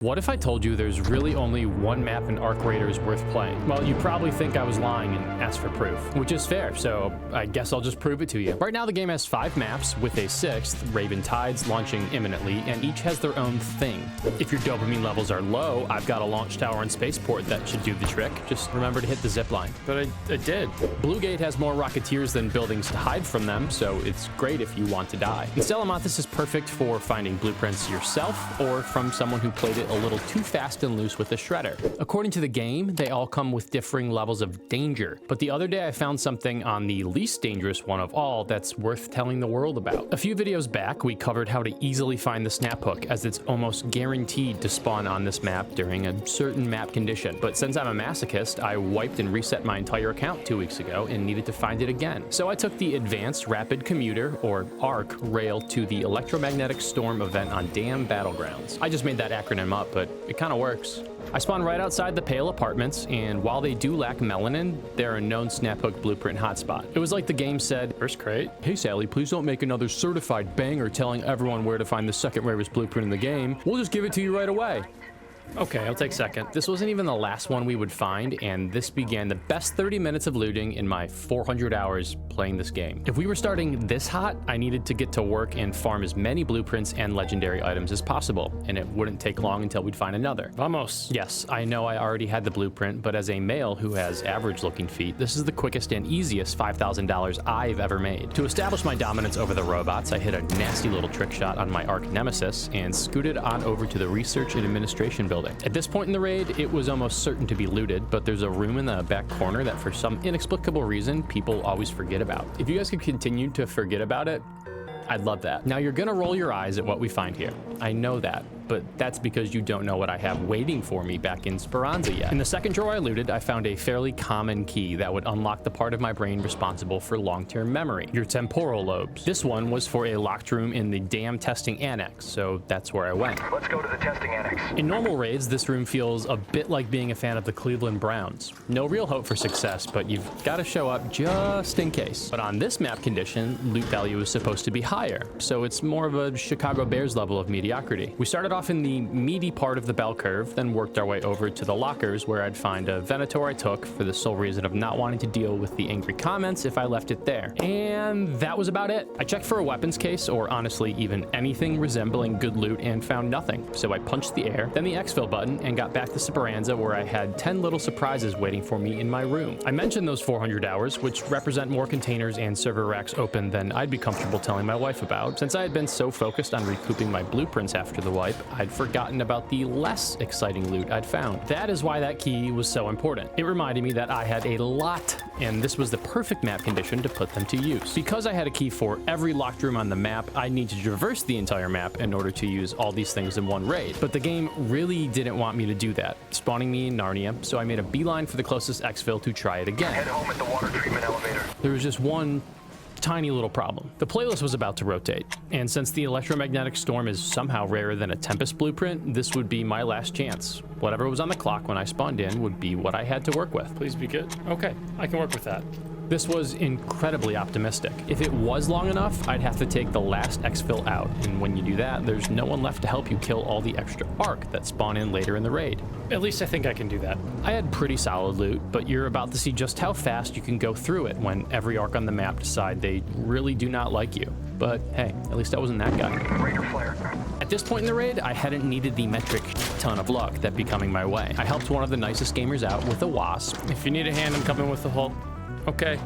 What if I told you there's really only one map in Arc Raiders worth playing? Well, you probably think I was lying and asked for proof, which is fair, so I guess I'll just prove it to you. Right now, the game has 5 maps, with a 6th, Raven Tides, launching imminently, and each has their own thing. If your dopamine levels are low, I've got a launch tower and spaceport that should do the trick. Just remember to hit the zipline. But I did. Blue Gate has more Rocketeers than buildings to hide from them, so it's great if you want to die. And Stellamonthus is perfect for finding blueprints yourself, or from someone who played it a little too fast and loose with the shredder. According to the game, they all come with differing levels of danger, but the other day I found something on the least dangerous one of all that's worth telling the world about. A few videos back, we covered how to easily find the snap hook, as it's almost guaranteed to spawn on this map during a certain map condition. But since I'm a masochist, I wiped and reset my entire account 2 weeks ago and needed to find it again. So I took the Advanced Rapid Commuter, or ARC, rail to the Electromagnetic Storm event on Dam Battlegrounds. I just made that acronym up, but it kind of works. I spawned right outside the Pale Apartments, and while they do lack melanin, they're a known snap hook blueprint hotspot. It was like the game said, first crate, hey Sally, please don't make another certified banger telling everyone where to find the second rarest blueprint in the game. We'll just give it to you right away. Okay, I'll take second. This wasn't even the last one we would find, and this began the best 30 minutes of looting in my 400 hours playing this game. If we were starting this hot, I needed to get to work and farm as many blueprints and legendary items as possible, and it wouldn't take long until we'd find another. Vamos! Yes, I know I already had the blueprint, but as a male who has average-looking feet, this is the quickest and easiest $5,000 I've ever made. To establish my dominance over the robots, I hit a nasty little trick shot on my Arc Nemesis and scooted on over to the Research and Administration building. At this point in the raid, it was almost certain to be looted, but there's a room in the back corner that for some inexplicable reason, people always forget about. If you guys could continue to forget about it, I'd love that. Now you're gonna roll your eyes at what we find here. I know that, but that's because you don't know what I have waiting for me back in Speranza yet. In the second drawer I looted, I found a fairly common key that would unlock the part of my brain responsible for long-term memory, your temporal lobes. This one was for a locked room in the dam testing annex, so that's where I went. Let's go to the testing annex. In normal raids, this room feels a bit like being a fan of the Cleveland Browns. No real hope for success, but you've got to show up just in case. But on this map condition, loot value is supposed to be higher, so it's more of a Chicago Bears level of mediocrity. We started off in the meaty part of the bell curve, then worked our way over to the lockers, where I'd find a Venator I took for the sole reason of not wanting to deal with the angry comments if I left it there. And that was about it. I checked for a weapons case, or honestly even anything resembling good loot, and found nothing. So I punched the air, then the exfil button, and got back to Speranza, where I had 10 little surprises waiting for me in my room. I mentioned those 400 hours, which represent more containers and server racks open than I'd be comfortable telling my wife about. Since I had been so focused on recouping my blueprints after the wipe, I'd forgotten about the less exciting loot I'd found. That is why that key was so important. It reminded me that I had a lot, and this was the perfect map condition to put them to use. Because I had a key for every locked room on the map, I need to traverse the entire map in order to use all these things in one raid. But the game really didn't want me to do that, spawning me in Narnia, so I made a beeline for the closest exfil to try it again. Head home at the water treatment elevator. There was just one tiny little problem. The playlist was about to rotate, and since the Electromagnetic Storm is somehow rarer than a Tempest blueprint, this would be my last chance. Whatever was on the clock when I spawned in would be what I had to work with. Please be good. Okay, I can work with that. This was incredibly optimistic. If it was long enough, I'd have to take the last exfil out, and when you do that, there's no one left to help you kill all the extra arc that spawn in later in the raid. At least I think I can do that. I had pretty solid loot, but you're about to see just how fast you can go through it when every arc on the map decide they really do not like you. But hey, at least I wasn't that guy. Raider flare. At this point in the raid, I hadn't needed the metric ton of luck that be coming my way. I helped one of the nicest gamers out with a wasp. If you need a hand, I'm coming with the whole... Okay,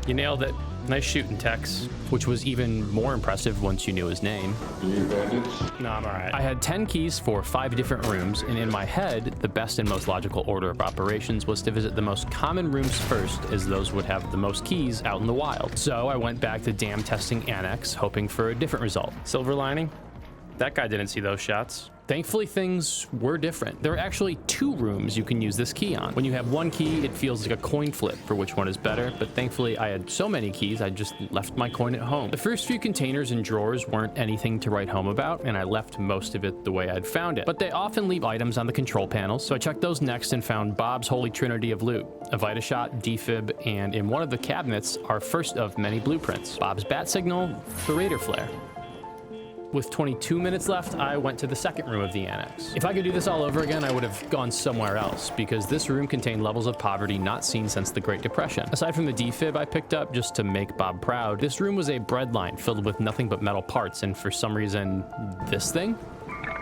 you nailed it. Nice shooting, Tex. Which was even more impressive once you knew his name. You need bandage? No, I'm alright. I had 10 keys for 5 different rooms, and in my head, the best and most logical order of operations was to visit the most common rooms first, as those would have the most keys out in the wild. So I went back to Dam Testing Annex, hoping for a different result. Silver lining? That guy didn't see those shots. Thankfully, things were different. There are actually 2 rooms you can use this key on. When you have one key, it feels like a coin flip for which one is better, but thankfully I had so many keys, I just left my coin at home. The first few containers and drawers weren't anything to write home about, and I left most of it the way I'd found it. But they often leave items on the control panels, so I checked those next and found Bob's holy trinity of loot: a Vitashot, defib, and in one of the cabinets, our first of many blueprints: Bob's bat signal, the Raider flare. With 22 minutes left, I went to the second room of the Annex. If I could do this all over again, I would have gone somewhere else, because this room contained levels of poverty not seen since the Great Depression. Aside from the defib I picked up just to make Bob proud, this room was a breadline filled with nothing but metal parts, and for some reason, this thing?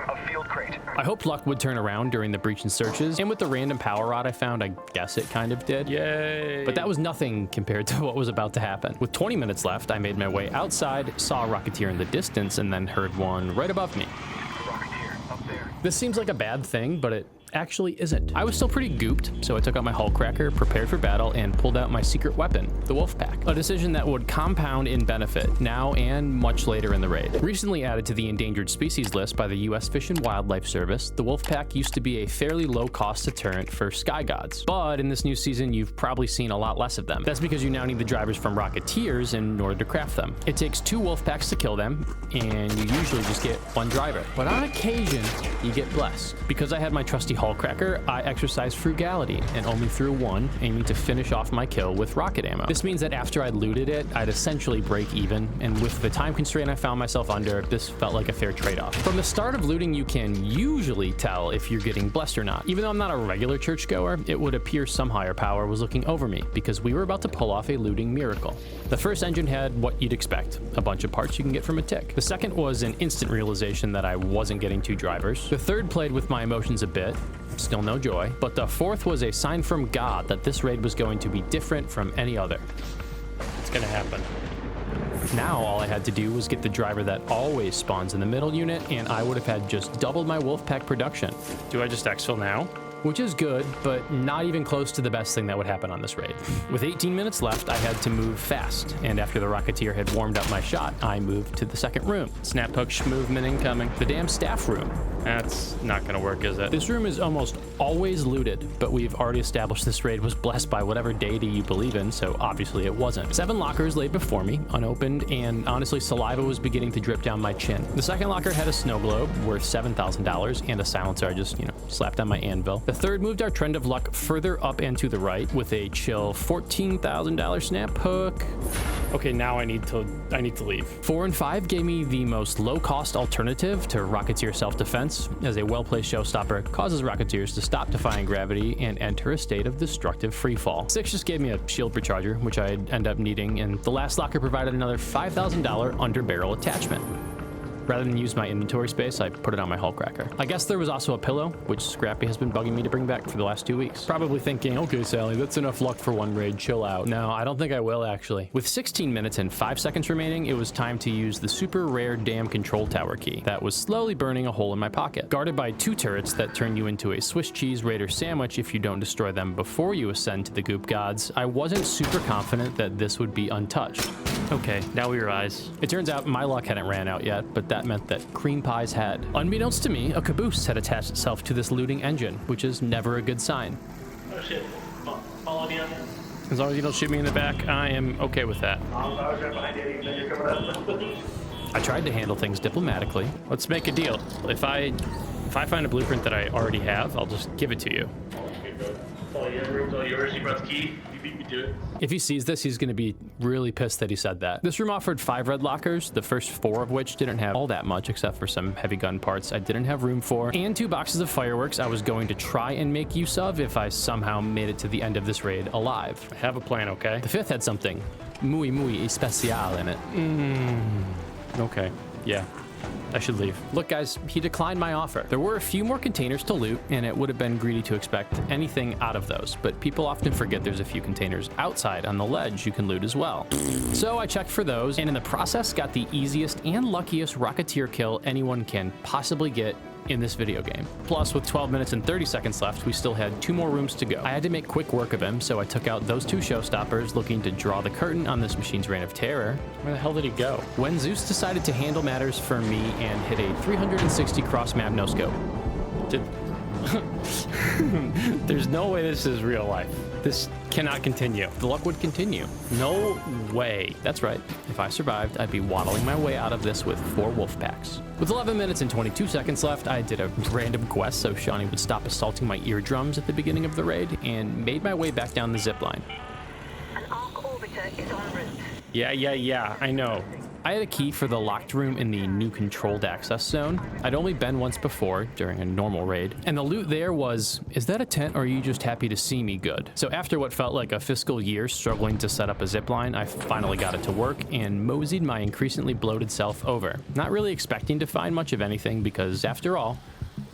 A field crate. I hoped luck would turn around during the breach and searches, and with the random power rod I found, I guess it kind of did. Yay! But that was nothing compared to what was about to happen. With 20 minutes left, I made my way outside, saw a Rocketeer in the distance, and then heard one right above me. Rocketeer, up there. This seems like a bad thing, but it actually isn't. I was still pretty gooped, so I took out my hull cracker, prepared for battle, and pulled out my secret weapon, the Wolfpack. A decision that would compound in benefit now and much later in the raid. Recently added to the endangered species list by the U.S. Fish and Wildlife Service, the Wolfpack used to be a fairly low-cost deterrent for sky gods, but in this new season, you've probably seen a lot less of them. That's because you now need the drivers from Rocketeers in order to craft them. It takes 2 Wolfpacks to kill them, and you usually just get 1 driver. But on occasion, you get blessed. Because I had my trusty hull cracker, I exercised frugality and only threw 1, aiming to finish off my kill with rocket ammo. This means that after I'd looted it, I'd essentially break even, and with the time constraint I found myself under, this felt like a fair trade-off. From the start of looting, you can usually tell if you're getting blessed or not. Even though I'm not a regular churchgoer, it would appear some higher power was looking over me, because we were about to pull off a looting miracle. The first engine had what you'd expect, a bunch of parts you can get from a tick. The second was an instant realization that I wasn't getting 2 drivers. The third played with my emotions a bit, still no joy, but the fourth was a sign from God that this raid was going to be different from any other. It's gonna happen. Now all I had to do was get the driver that always spawns in the middle unit, and I would have had just doubled my Wolfpack production. Do I just exfil now? Which is good, but not even close to the best thing that would happen on this raid. With 18 minutes left, I had to move fast, and after the Rocketeer had warmed up my shot, I moved to the second room. Snap hook movement incoming. The damn staff room. That's not gonna work, is it? This room is almost always looted, but we've already established this raid was blessed by whatever deity you believe in, so obviously it wasn't. 7 lockers laid before me, unopened, and honestly, saliva was beginning to drip down my chin. The second locker had a snow globe worth $7,000 and a silencer I just, slapped on my anvil. The third moved our trend of luck further up and to the right with a chill $14,000 snap hook. Okay, now I need to leave. 4 and 5 gave me the most low-cost alternative to Rocketeer self-defense, as a well-placed showstopper causes Rocketeers to stop defying gravity and enter a state of destructive freefall. 6 just gave me a shield recharger, which I'd end up needing, and the last locker provided another $5,000 under-barrel attachment. Rather than use my inventory space, I put it on my hull cracker. I guess there was also a pillow, which Scrappy has been bugging me to bring back for the last 2 weeks. Probably thinking, okay, Sally, that's enough luck for one raid, chill out. No, I don't think I will, actually. With 16 minutes and 5 seconds remaining, it was time to use the super rare damn control tower key that was slowly burning a hole in my pocket. Guarded by 2 turrets that turn you into a Swiss cheese raider sandwich if you don't destroy them before you ascend to the goop gods, I wasn't super confident that this would be untouched. Okay, now we rise. It turns out my luck hadn't ran out yet, but that meant that Cream Pie's had. Unbeknownst to me, a caboose had attached itself to this looting engine, which is never a good sign. Oh shit. Follow me up. As long as you don't shoot me in the back, I am okay with that. I was right behind you. You're coming up. I tried to handle things diplomatically. Let's make a deal. If I find a blueprint that I already have, I'll just give it to you. Okay, bro. All your room's all yours. You brought the key. You beat me to it. If he sees this, he's going to be really pissed that he said that. This room offered 5 red lockers, the first 4 of which didn't have all that much except for some heavy gun parts I didn't have room for, and 2 boxes of fireworks I was going to try and make use of if I somehow made it to the end of this raid alive. I have a plan, okay? The 5th had something muy especial in it. Okay, yeah. I should leave. Look, guys, he declined my offer. There were a few more containers to loot, and it would have been greedy to expect anything out of those, but people often forget there's a few containers outside on the ledge you can loot as well. So I checked for those, and in the process got the easiest and luckiest Rocketeer kill anyone can possibly get in this video game. Plus, with 12 minutes and 30 seconds left, we still had 2 more rooms to go. I had to make quick work of him, so I took out those 2 showstoppers, looking to draw the curtain on this machine's reign of terror. Where the hell did he go? When Zeus decided to handle matters for me and hit a 360 cross-map no-scope. There's no way this is real life. This cannot continue. The luck would continue. No way. That's right. If I survived, I'd be waddling my way out of this with 4 wolf packs. With 11 minutes and 22 seconds left, I did a random quest so Shawnee would stop assaulting my eardrums at the beginning of the raid and made my way back down the zipline. An arc orbiter is en route. Yeah, I know. I had a key for the locked room in the new controlled access zone. I'd only been once before during a normal raid, and the loot there was, is that a tent or are you just happy to see me good? So after what felt like a fiscal year struggling to set up a zipline, I finally got it to work and moseyed my increasingly bloated self over. Not really expecting to find much of anything because after all,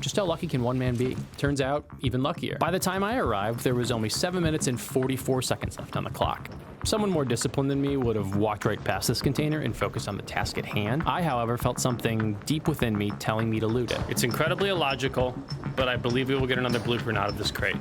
just how lucky can one man be? Turns out, even luckier. By the time I arrived, there was only 7 minutes and 44 seconds left on the clock. Someone more disciplined than me would have walked right past this container and focused on the task at hand. I, however, felt something deep within me telling me to loot it. It's incredibly illogical, but I believe we will get another blueprint out of this crate.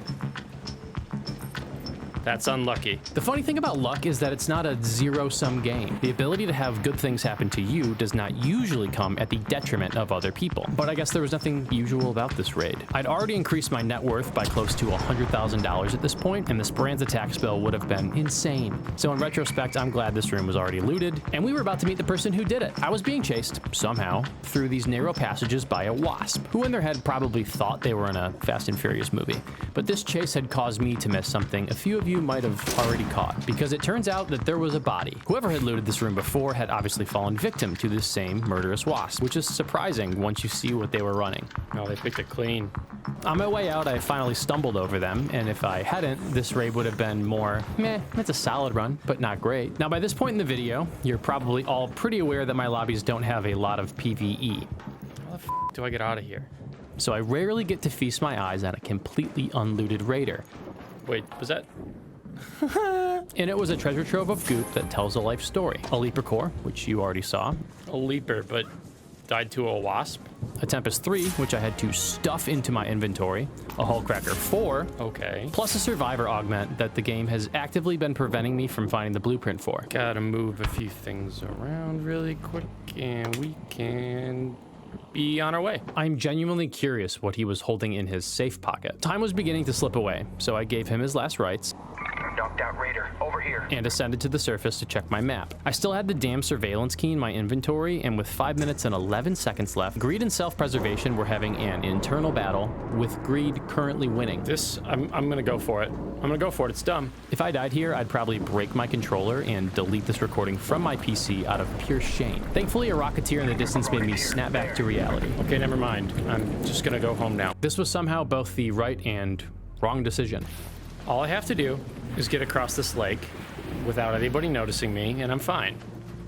That's unlucky. The funny thing about luck is that it's not a zero-sum game. The ability to have good things happen to you does not usually come at the detriment of other people. But I guess there was nothing usual about this raid. I'd already increased my net worth by close to $100,000 at this point, and the Speranza tax bill would have been insane. So in retrospect, I'm glad this room was already looted, and we were about to meet the person who did it. I was being chased, somehow, through these narrow passages by a wasp, who in their head probably thought they were in a Fast and Furious movie. But this chase had caused me to miss something a few of you might have already caught, because it turns out that there was a body. Whoever had looted this room before had obviously fallen victim to this same murderous wasp, which is surprising once you see what they were running. Oh, they picked it clean. On my way out, I finally stumbled over them, and if I hadn't, this raid would have been more, meh, it's a solid run, but not great. Now, by this point in the video, you're probably all pretty aware that my lobbies don't have a lot of PvE. How the f do I get out of here? So I rarely get to feast my eyes on a completely unlooted raider. Wait, was that... And it was a treasure trove of goop that tells a life story. A leaper core, which you already saw. A leaper, but died to a wasp. A Tempest 3, which I had to stuff into my inventory. A Hullcracker 4. Okay. Plus a survivor augment that the game has actively been preventing me from finding the blueprint for. Gotta move a few things around really quick and we can be on our way. I'm genuinely curious what he was holding in his safe pocket. Time was beginning to slip away, so I gave him his last rites. Knocked out raider, over here. And ascended to the surface to check my map. I still had the damn surveillance key in my inventory, and with 5 minutes and 11 seconds left, greed and self-preservation were having an internal battle, with greed currently winning. I'm gonna go for it. I'm gonna go for it, it's dumb. If I died here, I'd probably break my controller and delete this recording from my PC out of pure shame. Thankfully, a rocketeer in the distance made me snap back to reality. Okay, never mind. I'm just gonna go home now. This was somehow both the right and wrong decision. All I have to do is get across this lake without anybody noticing me, and I'm fine.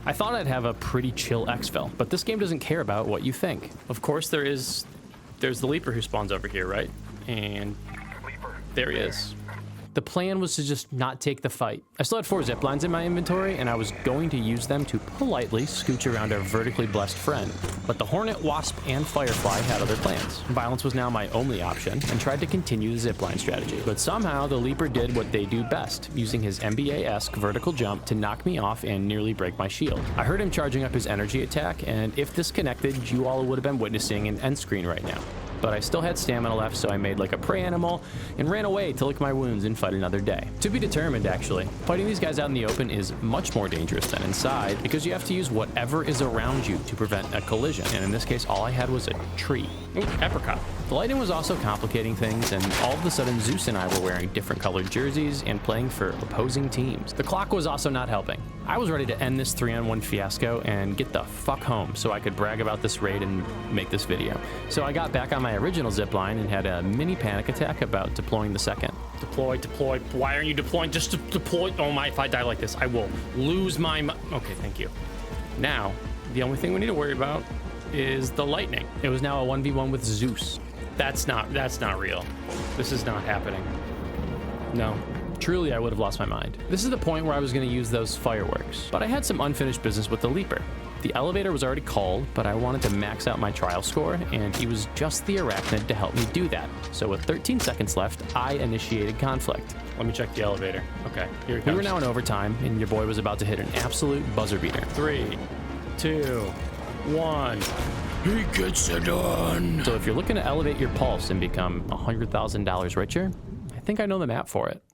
I thought I'd have a pretty chill exfil, but this game doesn't care about what you think. Of course, there's the leaper who spawns over here, right? And there he is. The plan was to just not take the fight. I still had 4 ziplines in my inventory, and I was going to use them to politely scooch around our vertically blessed friend. But the Hornet, Wasp, and Firefly had other plans. Violence was now my only option, and tried to continue the zipline strategy. But somehow, the Leaper did what they do best, using his NBA-esque vertical jump to knock me off and nearly break my shield. I heard him charging up his energy attack, and if this connected, you all would have been witnessing an end screen right now. But I still had stamina left, so I made like a prey animal and ran away to lick my wounds and fight another day. To be determined, actually. Fighting these guys out in the open is much more dangerous than inside, because you have to use whatever is around you to prevent a collision, and in this case, all I had was a tree. Ooh, apricot. The lighting was also complicating things, and all of a sudden, Zeus and I were wearing different colored jerseys and playing for opposing teams. The clock was also not helping. I was ready to end this 3-on-1 fiasco and get the fuck home so I could brag about this raid and make this video. So I got back on my original zipline and had a mini panic attack about deploying the second. Deploy. Why aren't you deploying? Just deploy. Oh my, if I die like this, I will lose my Okay, thank you. Now, the only thing we need to worry about is the lightning. It was now a 1v1 with Zeus. That's not real. This is not happening. No. Truly, I would have lost my mind. This is the point where I was going to use those fireworks, but I had some unfinished business with the Leaper. The elevator was already called, but I wanted to max out my trial score, and he was just the arachnid to help me do that. So with 13 seconds left, I initiated conflict. Let me check the elevator. Okay, here it comes. We were now in overtime, and your boy was about to hit an absolute buzzer beater. 3, 2, 1. He gets it done. So if you're looking to elevate your pulse and become $100,000 richer, I think I know the map for it.